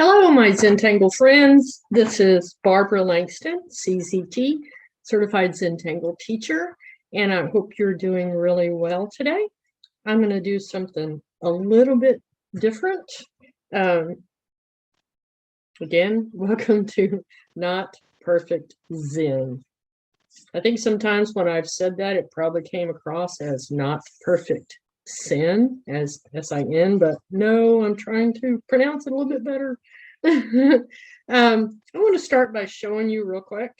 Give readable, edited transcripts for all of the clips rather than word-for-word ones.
Hello, my Zentangle friends. This is Barbara Langston, CZT, Certified Zentangle Teacher, and I hope you're doing really well today. I'm going to do something a little bit different. Again, welcome to Not Perfect Zen. I think sometimes when I've said that, it probably came across as Not Perfect Sin, as S-I-N, but no, I'm trying to pronounce it a little bit better. I want to start by showing you real quick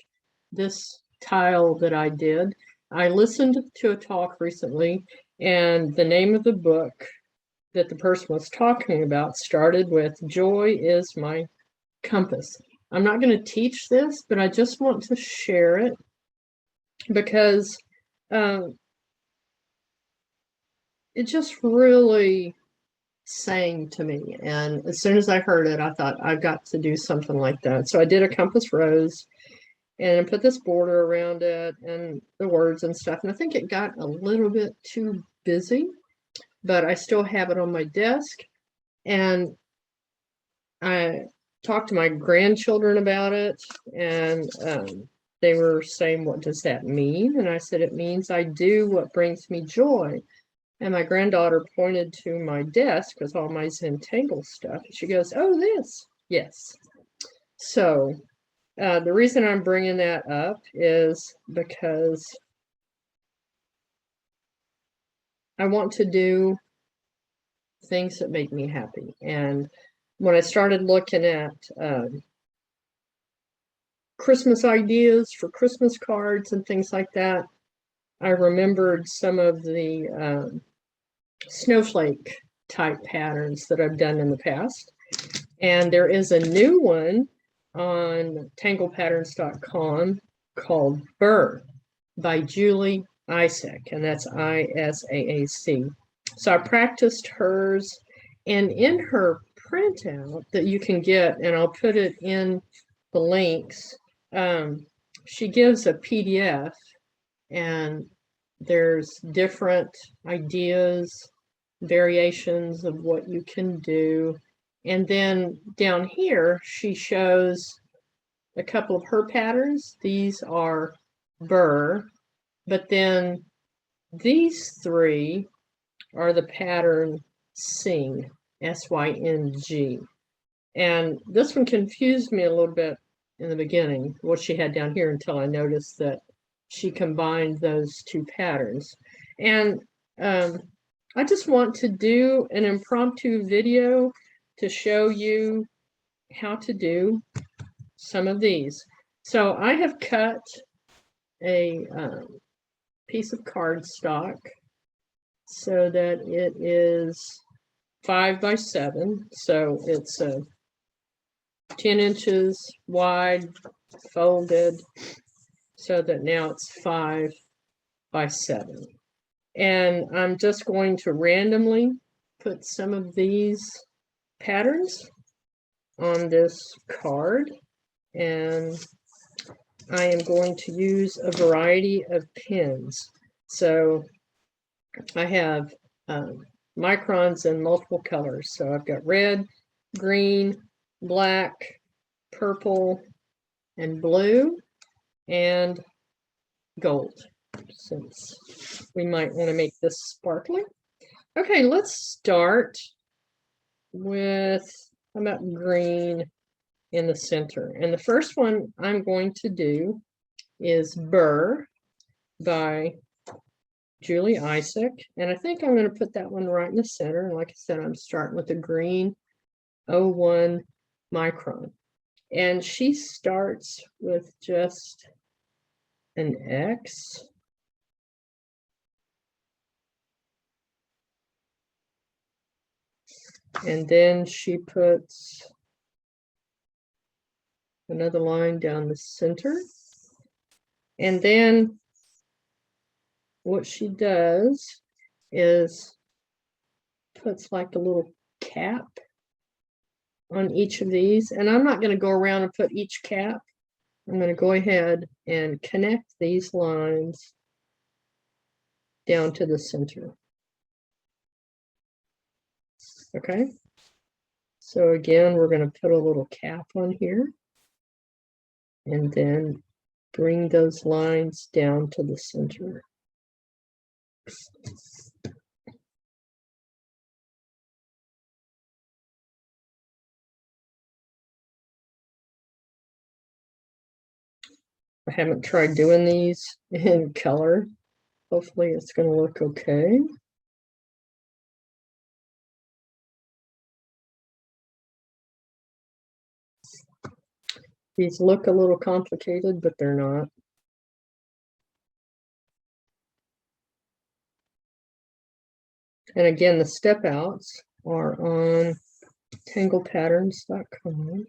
this tile that I did. I listened to a talk recently, and the name of the book that the person was talking about started with "Joy is my compass." I'm not going to teach this, but I just want to share it because it just really sang to me, and as soon as I heard it, I thought I've got to do something like that. So I did a compass rose and put this border around it and the words and stuff, and I think it got a little bit too busy, but I still have it on my desk. And I talked to my grandchildren about it, and they were saying, "What does that mean?" And I said, "It means I do what brings me joy." And my granddaughter pointed to my desk with all my Zentangle stuff. She goes, "Oh, this." Yes. So the reason I'm bringing that up is because I want to do things that make me happy. And when I started looking at Christmas ideas for Christmas cards and things like that, I remembered some of the snowflake type patterns that I've done in the past. And there is a new one on tanglepatterns.com called Burr by Julie Isaac, and that's I-S-A-A-C. So I practiced hers, and in her printout that you can get, and I'll put it in the links, she gives a PDF, and there's different ideas, variations of what you can do. And then down here, she shows a couple of her patterns. These are Burr, but then these three are the pattern Syng, S-Y-N-G. And this one confused me a little bit in the beginning, what she had down here, until I noticed that she combined those two patterns. And I just want to do an impromptu video to show you how to do some of these. So I have cut a piece of cardstock so that it is 5 by 7. So it's 10 inches wide, folded, so that now it's 5 by 7. And I'm just going to randomly put some of these patterns on this card, and I am going to use a variety of pens. So I have Microns in multiple colors. So I've got red, green, black, purple, and blue, and gold, since we might want to make this sparkly. Okay, let's start with, how about green in the center? And the first one I'm going to do is Burr by Julie Isaac. And I think I'm going to put that one right in the center. And like I said, I'm starting with the green 01 Micron. And she starts with just an X. And then she puts another line down the center. And then what she does is puts like a little cap on each of these. And I'm not going to go around and put each cap. I'm going to go ahead and connect these lines down to the center. Okay. So again, we're going to put a little cap on here and then bring those lines down to the center. I haven't tried doing these in color. Hopefully it's going to look okay. These look a little complicated, but they're not. And again, the step outs are on tanglepatterns.com.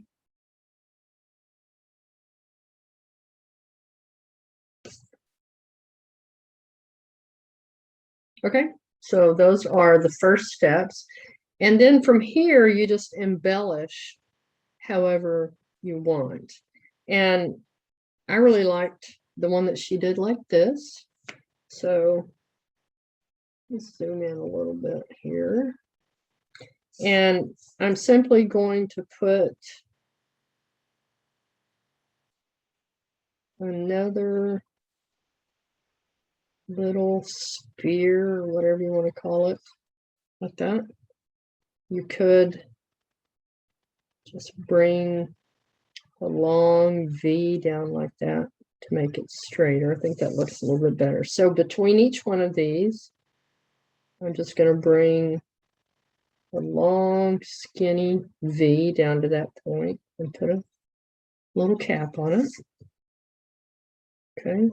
Okay, so those are the first steps. And then from here, you just embellish however you want. And I really liked the one that she did like this. So let's zoom in a little bit here. And I'm simply going to put another little spear, or whatever you want to call it, like that. You could just bring a long V down like that to make it straighter. I think that looks a little bit better. So between each one of these, I'm just going to bring a long skinny V down to that point and put a little cap on it. Okay.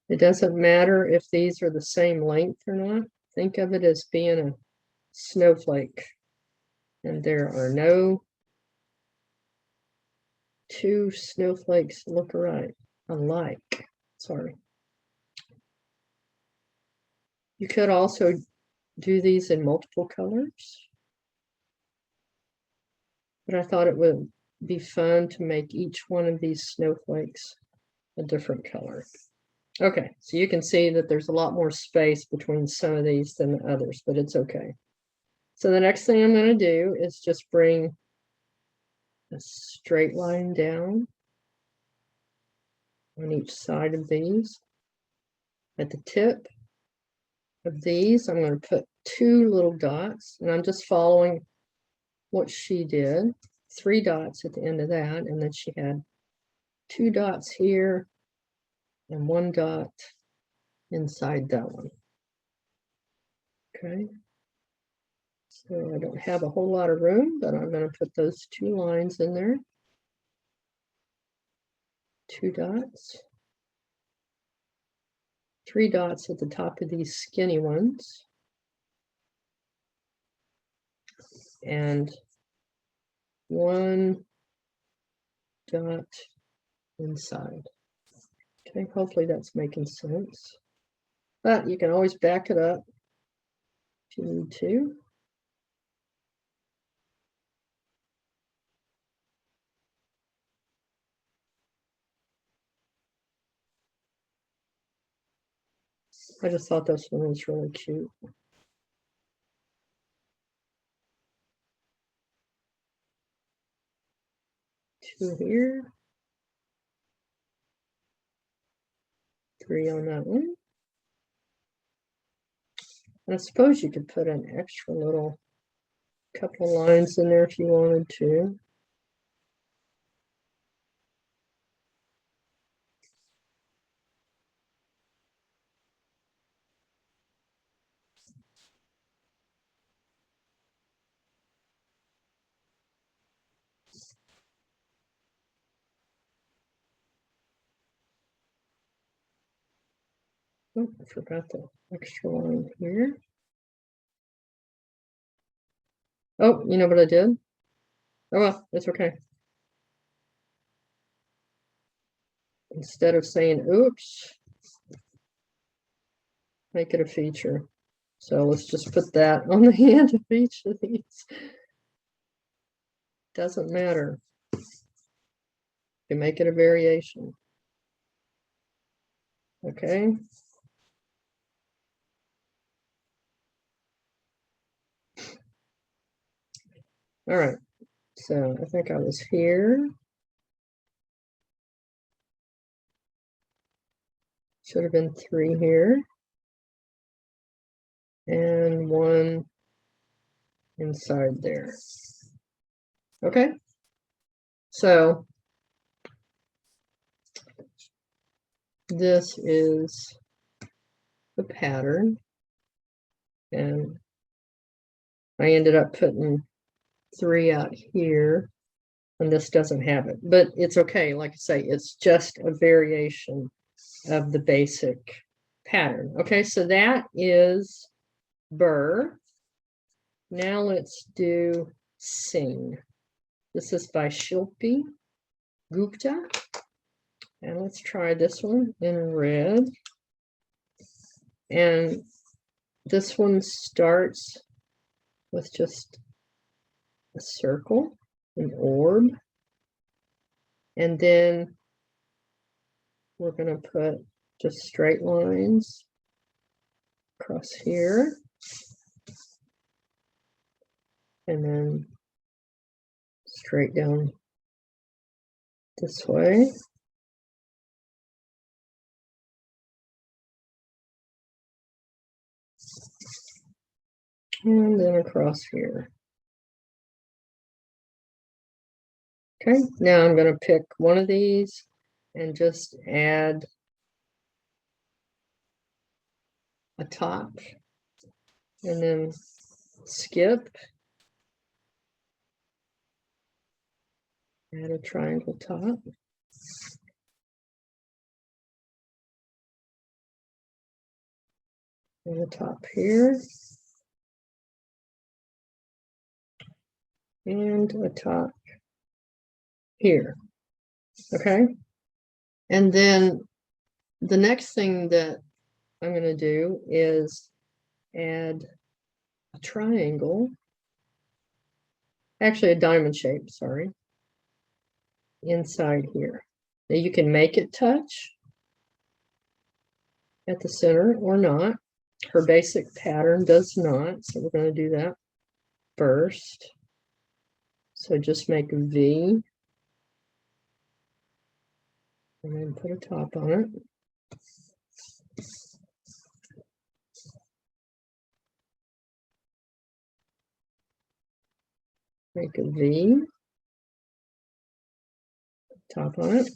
It doesn't matter if these are the same length or not. Think of it as being a snowflake. And there are no two snowflakes look alike. Sorry. You could also do these in multiple colors. But I thought it would be fun to make each one of these snowflakes a different color. Okay, so you can see that there's a lot more space between some of these than the others, but it's okay. So the next thing I'm going to do is just bring a straight line down on each side of these. At the tip of these, I'm going to put two little dots, and I'm just following what she did. 3 dots at the end of that, and then she had 2 dots here and 1 dot inside that one. Okay, so I don't have a whole lot of room, but I'm going to put those 2 lines in there. 2 dots, 3 dots at the top of these skinny ones, and 1 dot inside. Okay, hopefully that's making sense. But you can always back it up if you need to. I just thought this one was really cute. 2 here. 3 on that one. And I suppose you could put an extra little couple lines in there if you wanted to. Oh, I forgot the extra line here. Oh, you know what I did? Oh, well, it's okay. Instead of saying, oops, make it a feature. So let's just put that on the end of each of these. Doesn't matter. You make it a variation. Okay. All right. So I think I was here. Should have been 3 here. And 1 inside there. Okay. So this is the pattern. And I ended up putting 3 out here. And this doesn't have it. But it's okay. Like I say, it's just a variation of the basic pattern. Okay, so that is Burr. Now let's do Syng. This is by Shilpi, Gupta. And let's try this one in red. And this one starts with just a circle, an orb. And then we're going to put just straight lines across here. And then straight down this way. And then across here. Okay, now I'm going to pick one of these and just add a top and then skip, add a triangle top. And the top here. And a top here. Okay. And then the next thing that I'm going to do is add a triangle, actually a diamond shape, sorry, inside here. Now you can make it touch at the center or not. Her basic pattern does not, so we're going to do that first. So just make a V and then put a top on it. Make a V, top on it.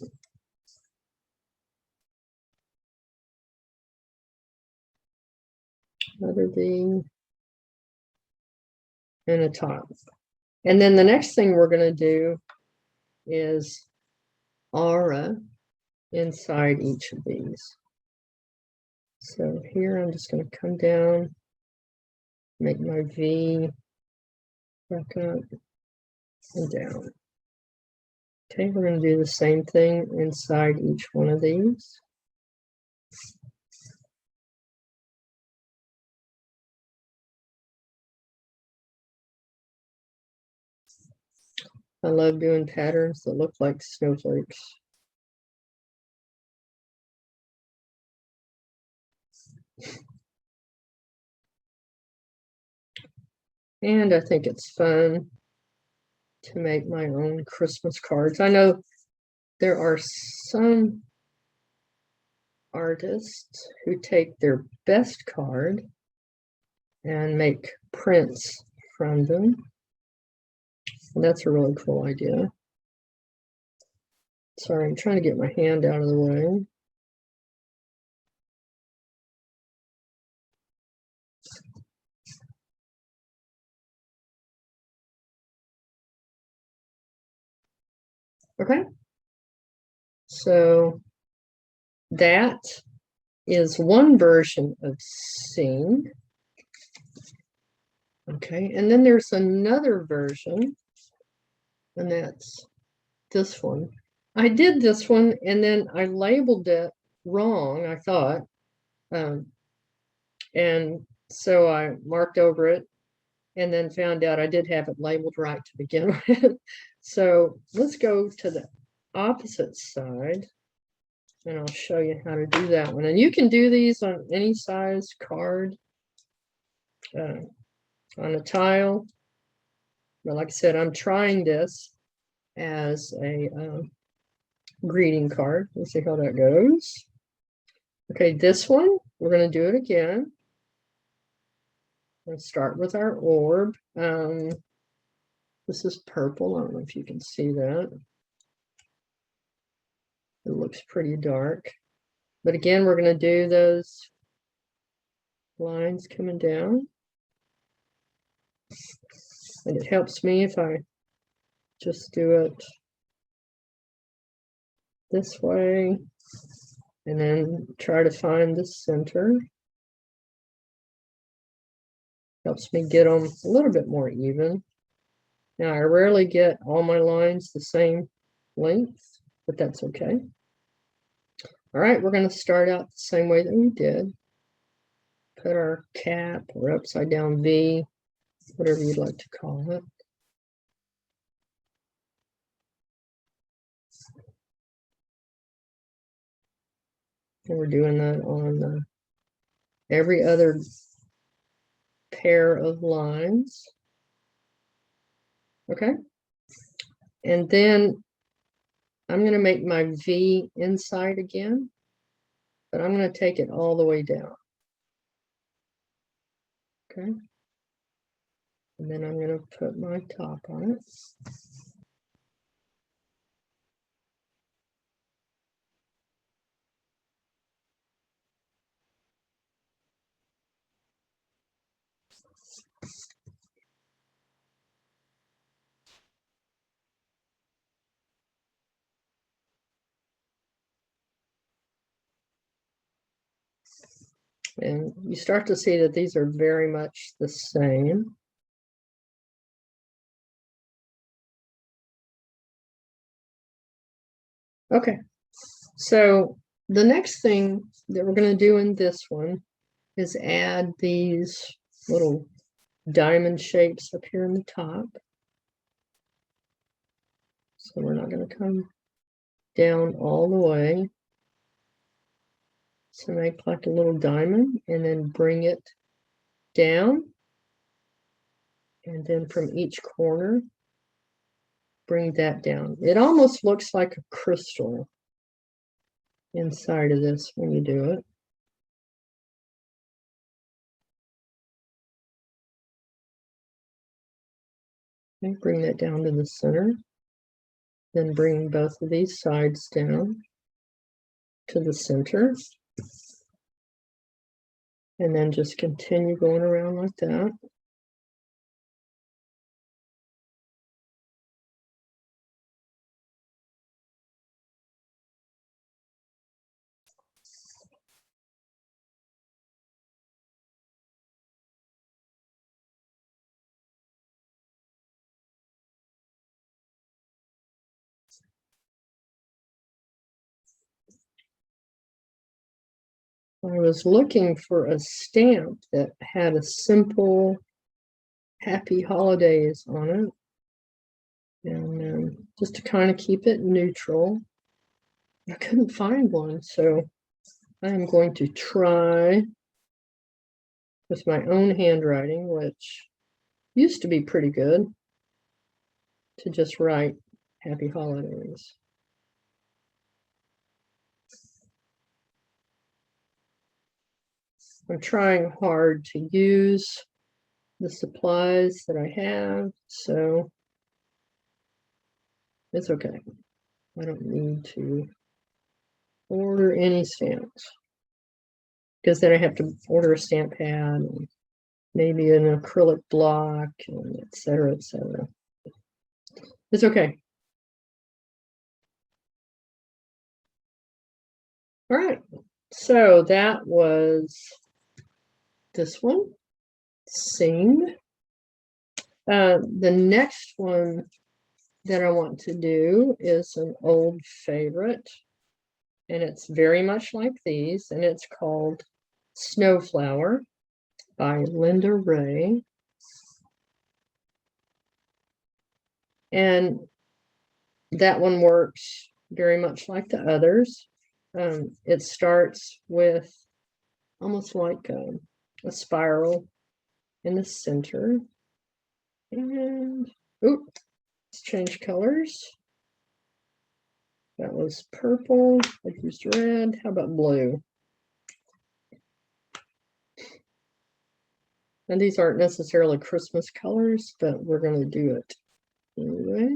Another V and a top. And then the next thing we're going to do is aura inside each of these. So here I'm just going to come down, make my V, back up and down. Okay, we're going to do the same thing inside each one of these. I love doing patterns that look like snowflakes. And I think it's fun to make my own Christmas cards. I know there are some artists who take their best card and make prints from them. And that's a really cool idea. Sorry, I'm trying to get my hand out of the way. Okay. So that is one version of Syng. Okay, and then there's another version, and that's this one. I did this one, and then I labeled it wrong, I thought. And so I marked over it, and then found out I did have it labeled right to begin with. So let's go to the opposite side, and I'll show you how to do that one. And you can do these on any size card, on a tile. But like I said, I'm trying this as a greeting card. Let's see how that goes. Okay, this one, we're going to do it again. Let's start with our orb. This is purple. I don't know if you can see that. It looks pretty dark. But again, we're going to do those lines coming down. And it helps me if I just do it this way and then try to find the center. Helps me get them a little bit more even. Now, I rarely get all my lines the same length, but that's okay. All right, we're going to start out the same way that we did. Put our cap or upside down V, whatever you'd like to call it. And we're doing that on every other pair of lines. Okay. And then I'm going to make my V inside again, but I'm going to take it all the way down. Okay. And then I'm going to put my top on it. And you start to see that these are very much the same. Okay, so the next thing that we're going to do in this one is add these little diamond shapes up here in the top. So we're not going to come down all the way. So make like a little diamond and then bring it down. And then from each corner, bring that down. It almost looks like a crystal inside of this when you do it. And bring that down to the center. Then bring both of these sides down to the center. And then just continue going around like that. I was looking for a stamp that had a simple happy holidays on it. And just to kind of keep it neutral. I couldn't find one, so I'm going to try with my own handwriting, which used to be pretty good, to just write happy holidays. I'm trying hard to use the supplies that I have, so it's okay. I don't need to order any stamps, because then I have to order a stamp pad and maybe an acrylic block, and et cetera, et cetera. It's okay. All right, so that was this one, Syng. The next one that I want to do is an old favorite, and it's very much like these, and it's called Snowflower by Linda Ray. And that one works very much like the others. It starts with almost like a spiral in the center. And Ooh, let's change colors. That was purple. I used red. How about blue? And these aren't necessarily Christmas colors, but we're going to do it anyway.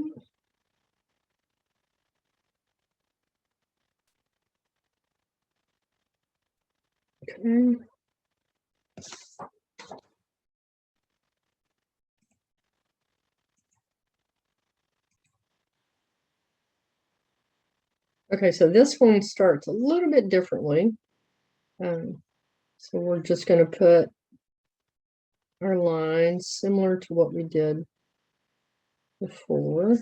Okay. Okay, so this one starts a little bit differently. So we're just going to put our lines similar to what we did before.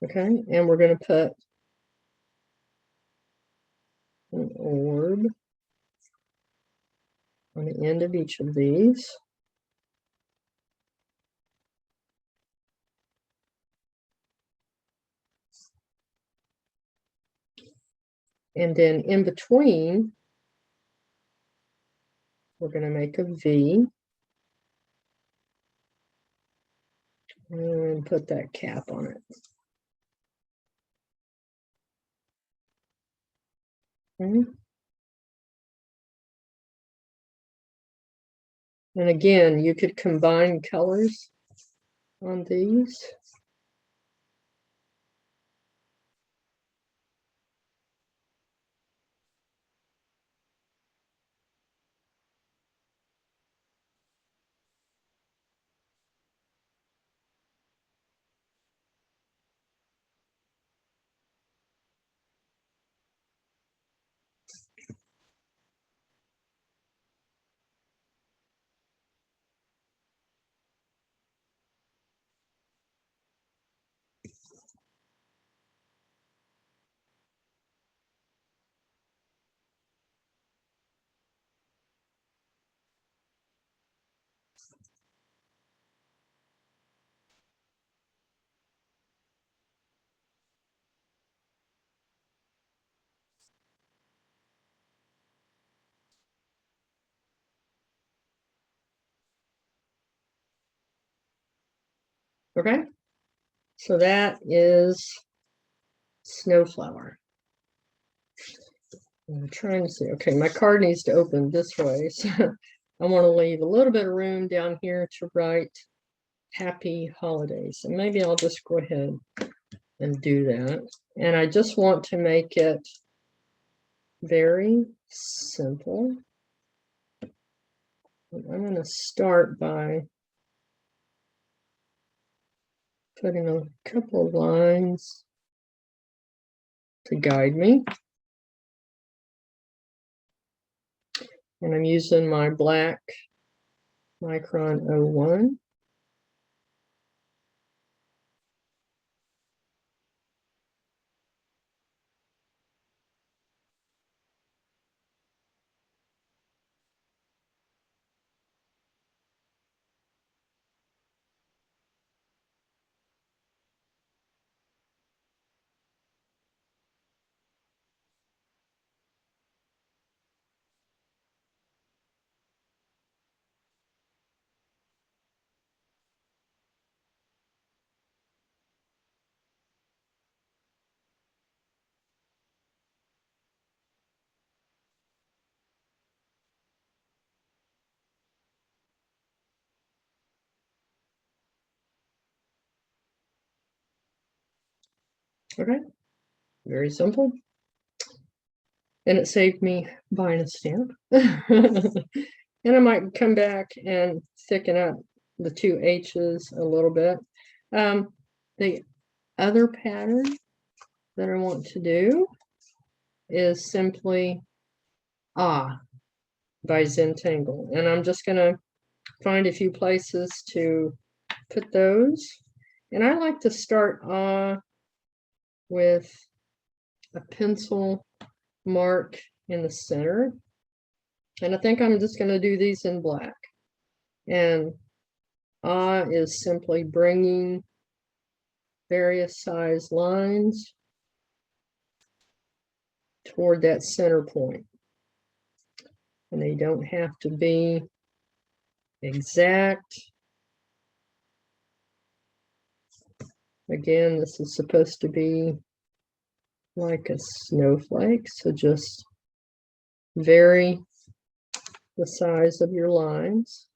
Okay, and we're going to put an orb on the end of each of these. And then in between, we're going to make a V and put that cap on it. Okay. And again, you could combine colors on these. Okay, so that is Snowflower. I'm trying to see. Okay, my card needs to open this way, so I want to leave a little bit of room down here to write Happy Holidays. And maybe I'll just go ahead and do that. And I just want to make it very simple. And I'm going to start by putting a couple of lines to guide me. And I'm using my black Micron 01. Okay, very simple. And it saved me buying a stamp. And I might come back and thicken up the two H's a little bit. The other pattern that I want to do is simply by Zentangle. And I'm just going to find a few places to put those. And I like to start with a pencil mark in the center. And I think I'm just going to do these in black. And is simply bringing various size lines toward that center point. And they don't have to be exact. Again, this is supposed to be like a snowflake, so just vary the size of your lines,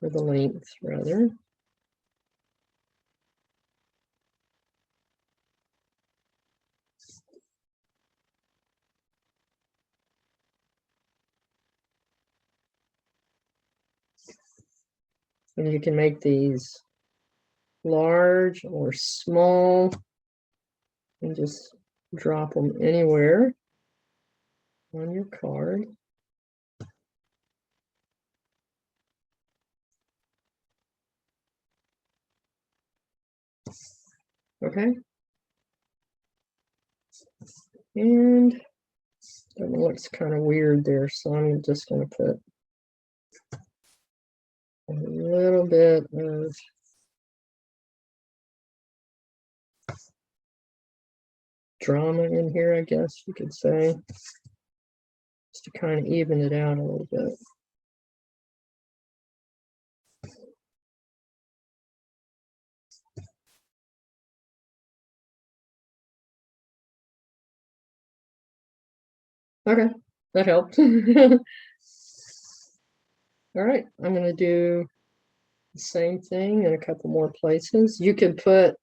or the length rather. And you can make these large or small and just drop them anywhere on your card. Okay. And that one looks kind of weird there, so I'm just going to put a little bit of drama in here, I guess you could say, just to kind of even it out a little bit. Okay, that helped. All right, I'm going to do the same thing in a couple more places. You could put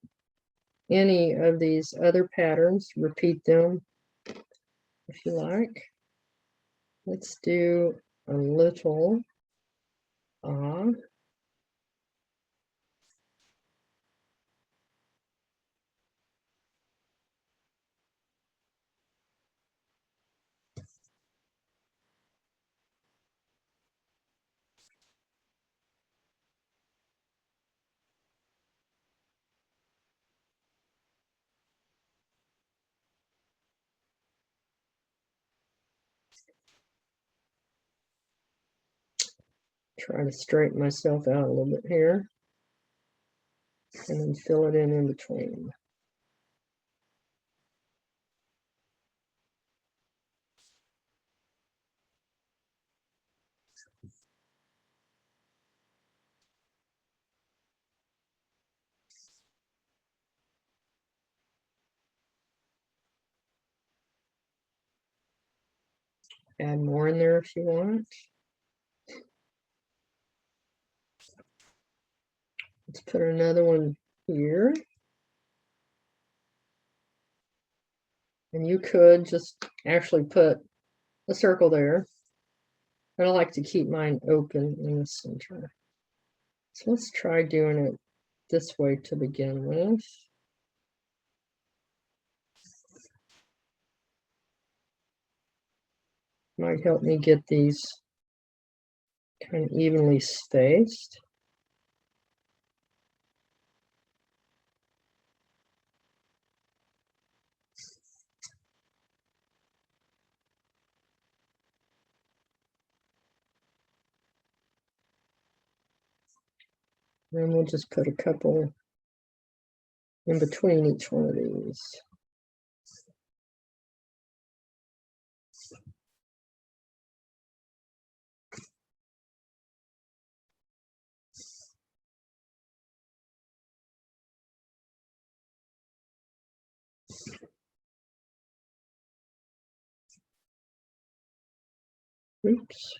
any of these other patterns, repeat them if you like. Let's do a little try to straighten myself out a little bit here, and then fill it in between. Add more in there if you want. Let's put another one here. And you could just actually put a circle there. But I like to keep mine open in the center. So let's try doing it this way to begin with. Might help me get these kind of evenly spaced. And we'll just put a couple in between each one of these. Oops.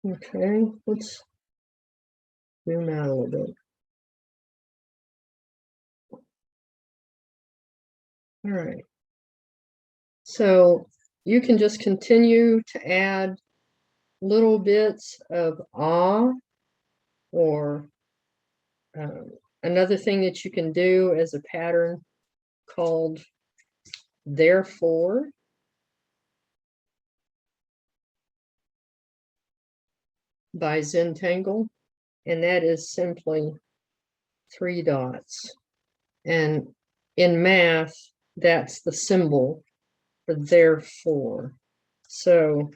Okay, let's zoom out a little bit. All right. So you can just continue to add little bits of or Another thing that you can do is a pattern called Therefore. By Zentangle, and that is simply 3 dots. And in math, that's the symbol for therefore. So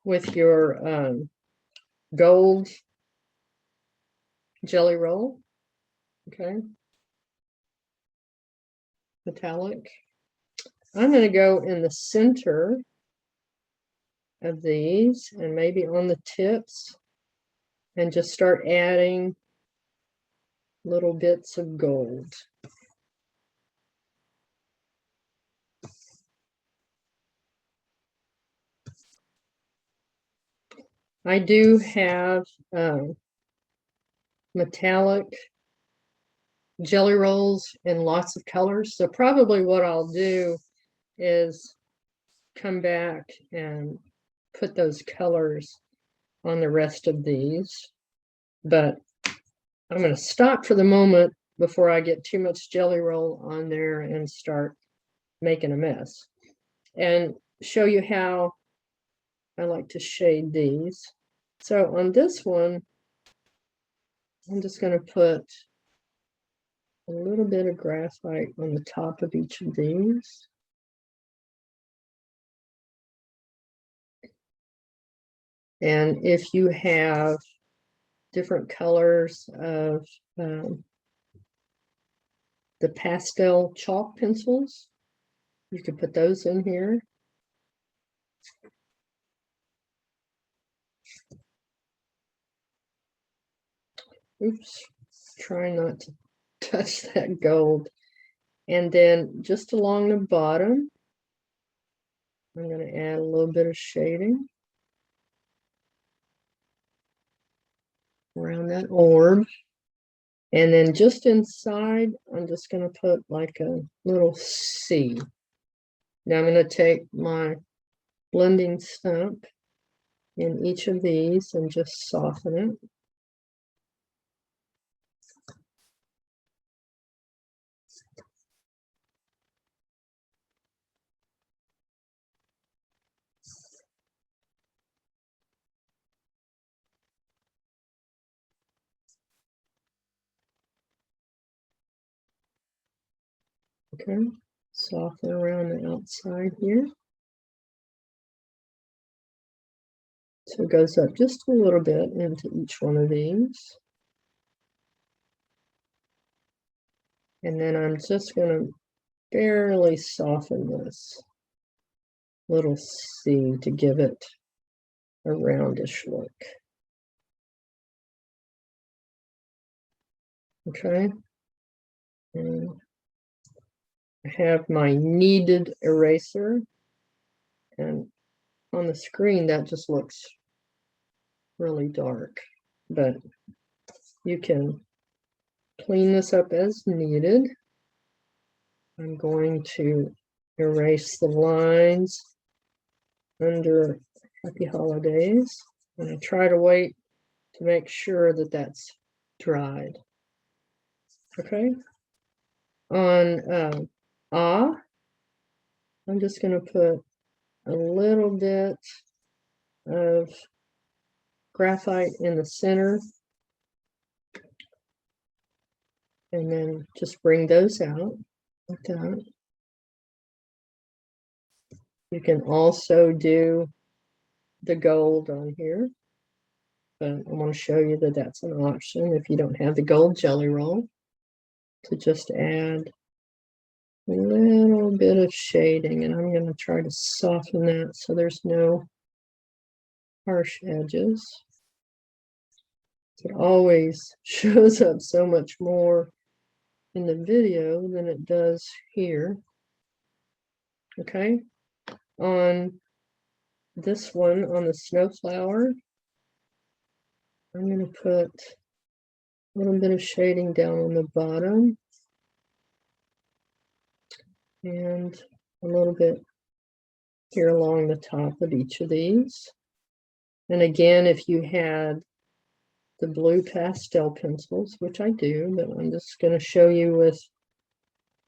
with your gold GellyRoll, okay, metallic, I'm going to go in the center of these and maybe on the tips and just start adding little bits of gold. I do have metallic GellyRolls in lots of colors, so probably what I'll do is come back and put those colors on the rest of these, but I'm going to stop for the moment before I get too much GellyRoll on there and start making a mess, and show you how I like to shade these. So on this one, I'm just going to put a little bit of graphite on the top of each of these. And if you have different colors of the pastel chalk pencils, you could put those in here. Oops, try not to touch that gold. And then just along the bottom, I'm going to add a little bit of shading around that orb. And then just inside, I'm just going to put like a little C. Now I'm going to take my blending stump in each of these and just soften it. Okay, soften around the outside here. So it goes up just a little bit into each one of these. And then I'm just going to barely soften this little C to give it a roundish look. Okay. And I have my kneaded eraser, and on the screen that just looks really dark, but you can clean this up as needed. I'm going to erase the lines under Happy Holidays, and I try to wait to make sure that that's dried. Okay. On I'm just going to put a little bit of graphite in the center, and then just bring those out like that. You can also do the gold on here, but I want to show you that that's an option if you don't have the gold GellyRoll, to just add a little bit of shading, and I'm going to try to soften that so there's no harsh edges. It always shows up so much more in the video than it does here. Okay, on this one, on the Snowflower, I'm going to put a little bit of shading down on the bottom and a little bit here along the top of each of these. And again, if you had the blue pastel pencils, which I do, but I'm just going to show you with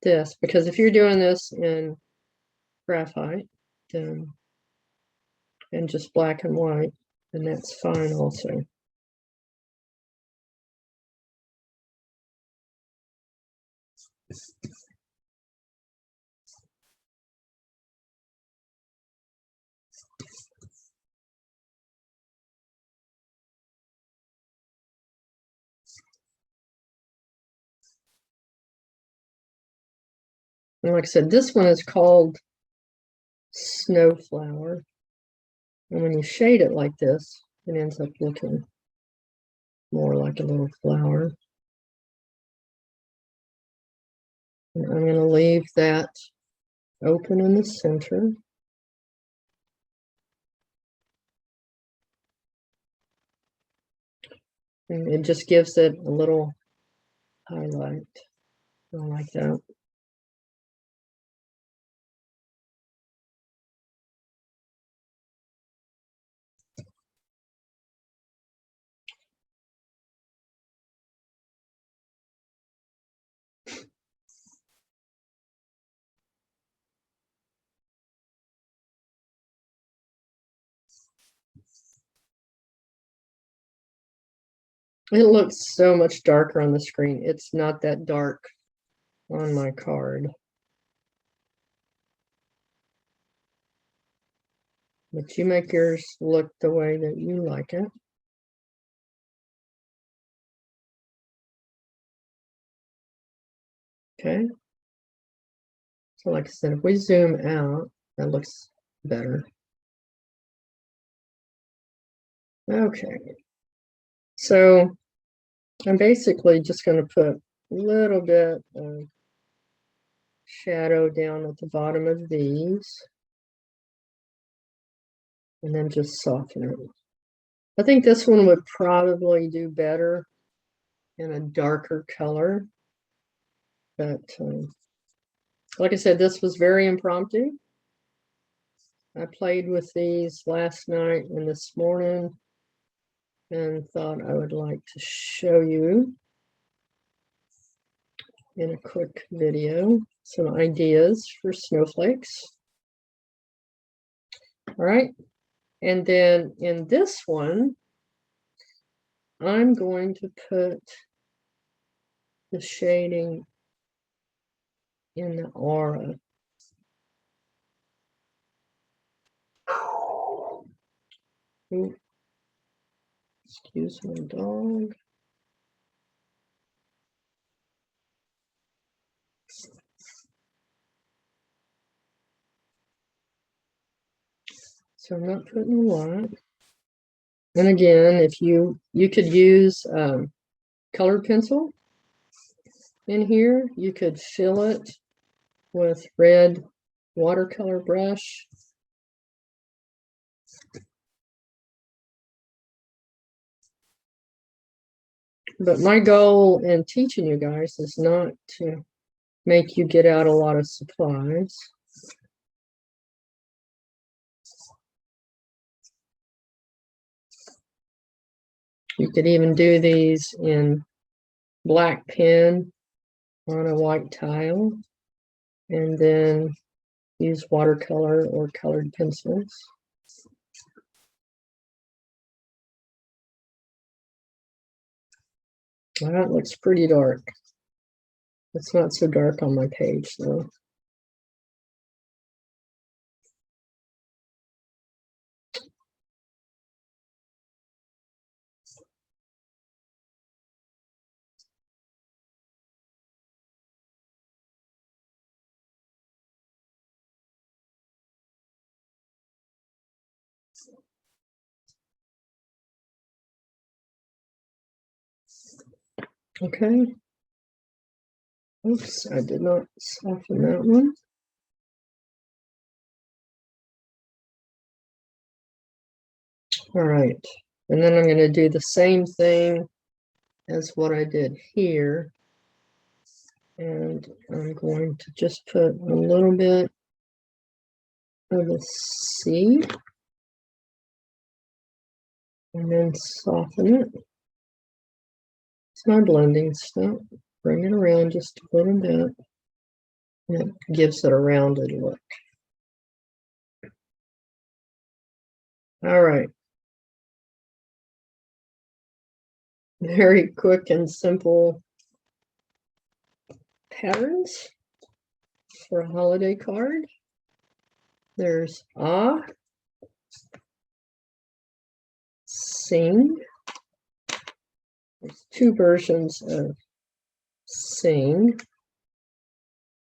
this, because if you're doing this in graphite, then and just black and white, then that's fine also. And like I said, this one is called Snowflower. And when you shade it like this, it ends up looking more like a little flower. And I'm going to leave that open in the center. And it just gives it a little highlight. I like that. It looks so much darker on the screen. It's not that dark on my card. But you make yours look the way that you like it. Okay. So like I said, if we zoom out, that looks better. Okay. So I'm basically just going to put a little bit of shadow down at the bottom of these. And then just soften it. I think this one would probably do better in a darker color. But like I said, this was very impromptu. I played with these last night and this morning and thought I would like to show you in a quick video some ideas for snowflakes. All right. And then in this one, I'm going to put the shading in the aura. Ooh. Excuse my dog. So I'm not putting a lot. And again, if you could use colored pencil in here, you could fill it with red watercolor brush. But my goal in teaching you guys is not to make you get out a lot of supplies. You could even do these in black pen on a white tile, and then use watercolor or colored pencils. That looks pretty dark. It's not so dark on my page though. Okay. Oops, I did not soften that one. All right. And then I'm going to do the same thing as what I did here. And I'm going to just put a little bit of a C and then soften it. It's my blending stuff. Bring it around just a little bit. And it gives it a rounded look. All right. Very quick and simple patterns for a holiday card. There's Syng. There's two versions of Syng.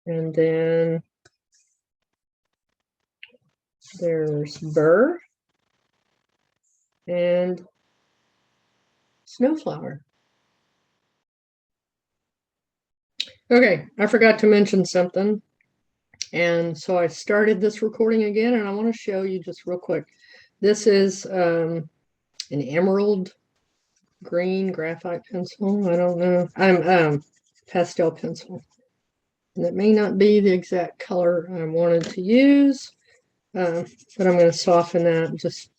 And then there's Burr and Snowflower. Okay, I forgot to mention something. And so I started this recording again, and I want to show you just real quick. This is an emerald green graphite pencil. I don't know. I'm pastel pencil. And it may not be the exact color I wanted to use, but I'm going to soften that just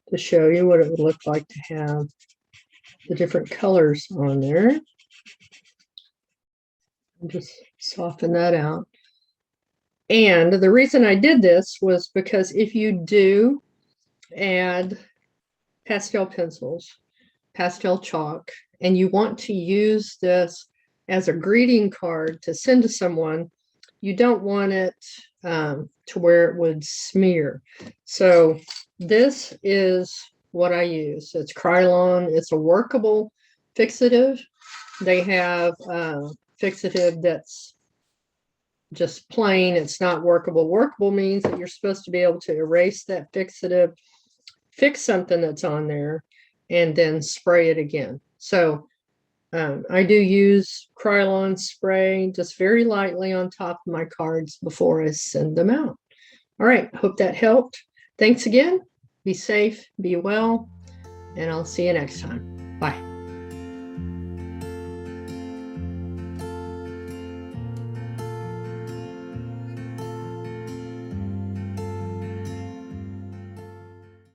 to show you what it would look like to have the different colors on there. I'll just soften that out. And the reason I did this was because if you do add pastel pencils, pastel chalk, and you want to use this as a greeting card to send to someone, you don't want it to where it would smear. So this is what I use. It's Krylon. It's a workable fixative. They have fixative that's just plain. It's not workable. Workable means that you're supposed to be able to erase that fixative, fix something that's on there, and then spray it again. So I do use Krylon spray just very lightly on top of my cards before I send them out. All right, hope that helped. Thanks again. Be safe, be well, and I'll see you next time. Bye.